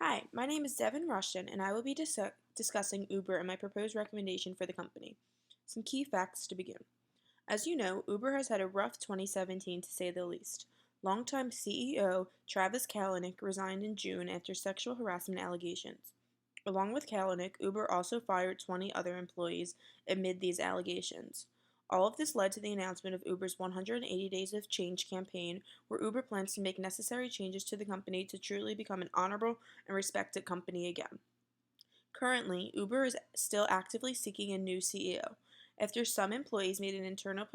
Hi, my name is Devon and I will be discussing Uber and my proposed recommendation for the company. Some key facts to begin. As you know, Uber has had a rough 2017 to say the least. Longtime CEO Travis Kalanick resigned in June after sexual harassment allegations. Along with Kalanick, Uber also fired 20 other employees amid these allegations. All of this led to the announcement of Uber's 180 Days of Change campaign, where Uber plans to make necessary changes to the company to truly become an honorable and respected company again. Currently, Uber is still actively seeking a new CEO. After some employees made an internal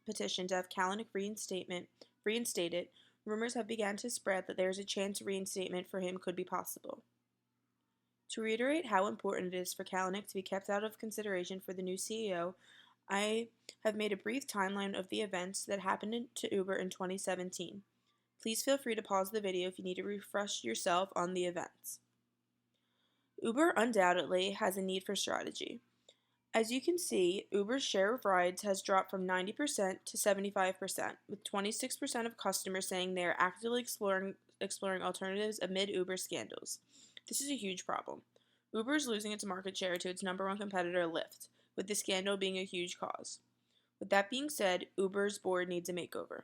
petition to have Kalanick reinstated, rumors have begun to spread that there is a chance reinstatement for him could be possible. To reiterate how important it is for Kalanick to be kept out of consideration for the new CEO, I have made a brief timeline of the events that happened to Uber in 2017. Please feel free to pause the video if you need to refresh yourself on the events. Uber undoubtedly has a need for strategy. As you can see, Uber's share of rides has dropped from 90% to 75%, with 26% of customers saying they are actively exploring alternatives amid Uber scandals. This is a huge problem. Uber is losing its market share to its number one competitor, Lyft, with the scandal being a huge cause. With that being said, Uber's board needs a makeover.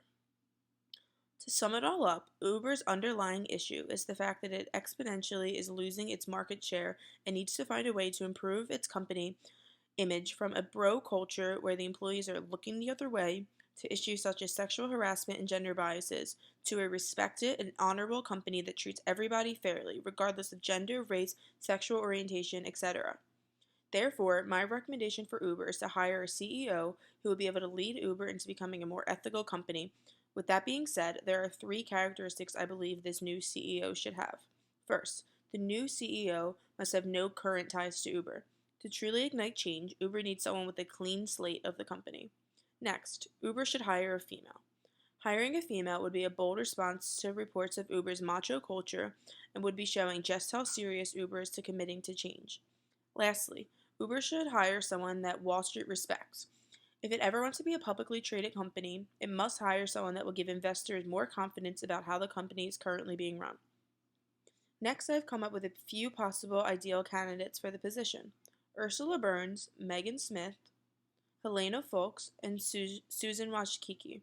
To sum it all up, Uber's underlying issue is the fact that it exponentially is losing its market share and needs to find a way to improve its company image from a bro culture where the employees are looking the other way to issues such as sexual harassment and gender biases to a respected and honorable company that treats everybody fairly, regardless of gender, race, sexual orientation, etc. Therefore, my recommendation for Uber is to hire a CEO who will be able to lead Uber into becoming a more ethical company. With that being said, there are three characteristics I believe this new CEO should have. First, the new CEO must have no current ties to Uber. To truly ignite change, Uber needs someone with a clean slate of the company. Next, Uber should hire a female. Hiring a female would be a bold response to reports of Uber's macho culture and would be showing just how serious Uber is to committing to change. Lastly, Uber should hire someone that Wall Street respects. If it ever wants to be a publicly traded company, it must hire someone that will give investors more confidence about how the company is currently being run. Next, I've come up with a few possible ideal candidates for the position: Ursula Burns, Megan Smith, Helena Folks, and Susan Wojcicki.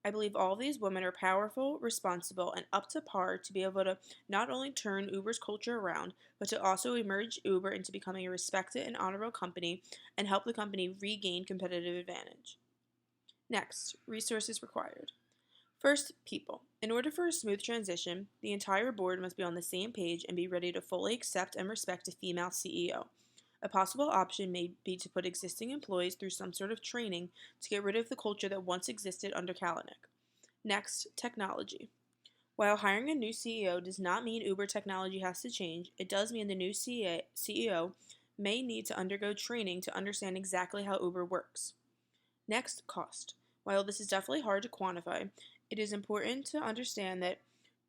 I believe all of these women are powerful, responsible, and up to par to be able to not only turn Uber's culture around, but to also emerge Uber into becoming a respected and honorable company and help the company regain competitive advantage. Next, resources required. First, people. In order for a smooth transition, the entire board must be on the same page and be ready to fully accept and respect a female CEO. A possible option may be to put existing employees through some sort of training to get rid of the culture that once existed under Kalanick. Next, technology. While hiring a new CEO does not mean Uber technology has to change, it does mean the new CEO may need to undergo training to understand exactly how Uber works. Next, cost. While this is definitely hard to quantify, it is important to understand that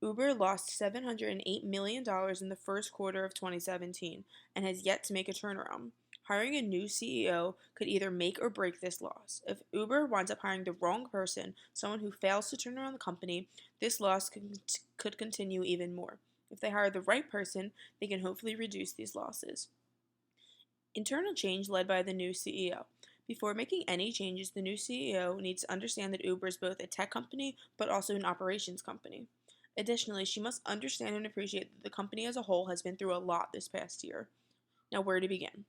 Uber lost $708 million in the first quarter of 2017 and has yet to make a turnaround. Hiring a new CEO could either make or break this loss. If Uber winds up hiring the wrong person, someone who fails to turn around the company, this loss could continue even more. If they hire the right person, they can hopefully reduce these losses. Internal change led by the new CEO. Before making any changes, the new CEO needs to understand that Uber is both a tech company but also an operations company. Additionally, she must understand and appreciate that the company as a whole has been through a lot this past year. Now, where to begin?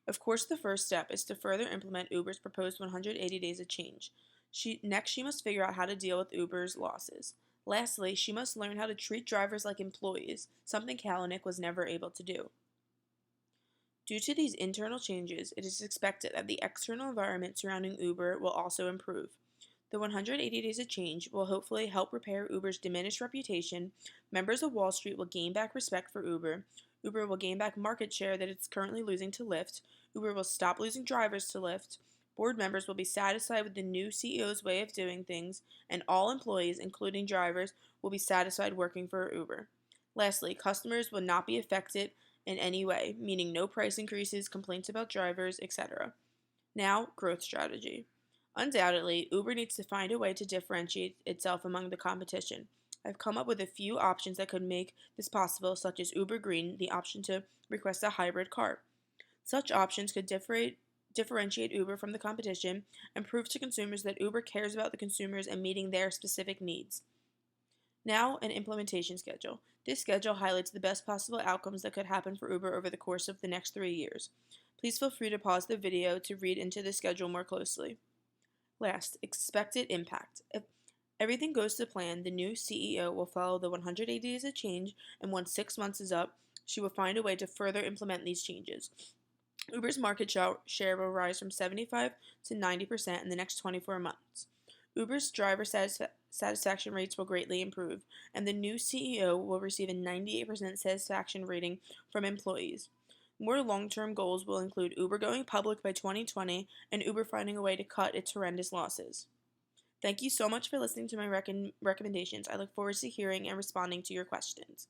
Of course, the first step is to further implement Uber's proposed 180 days of change. Next, she must figure out how to deal with Uber's losses. Lastly, she must learn how to treat drivers like employees, something Kalanick was never able to do. Due to these internal changes, it is expected that the external environment surrounding Uber will also improve. The 180 Days of Change will hopefully help repair Uber's diminished reputation, members of Wall Street will gain back respect for Uber, Uber will gain back market share that it's currently losing to Lyft, Uber will stop losing drivers to Lyft, board members will be satisfied with the new CEO's way of doing things, and all employees, including drivers, will be satisfied working for Uber. Lastly, customers will not be affected in any way, meaning no price increases, complaints about drivers, etc. Now, growth strategy. Undoubtedly, Uber needs to find a way to differentiate itself among the competition. I've come up with a few options that could make this possible, such as Uber Green, the option to request a hybrid car. Such options could differentiate Uber from the competition and prove to consumers that Uber cares about the consumers and meeting their specific needs. Now, an implementation schedule. This schedule highlights the best possible outcomes that could happen for Uber over the course of the next 3 years. Please feel free to pause the video to read into the schedule more closely. Last, expected impact. If everything goes to plan, the new CEO will follow the 180 days of change, and once 6 months is up, she will find a way to further implement these changes. Uber's market share will rise from 75 to 90% in the next 24 months. Uber's driver satisfaction rates will greatly improve, and the new CEO will receive a 98% satisfaction rating from employees. More long-term goals will include Uber going public by 2020 and Uber finding a way to cut its horrendous losses. Thank you so much for listening to my recommendations. I look forward to hearing and responding to your questions.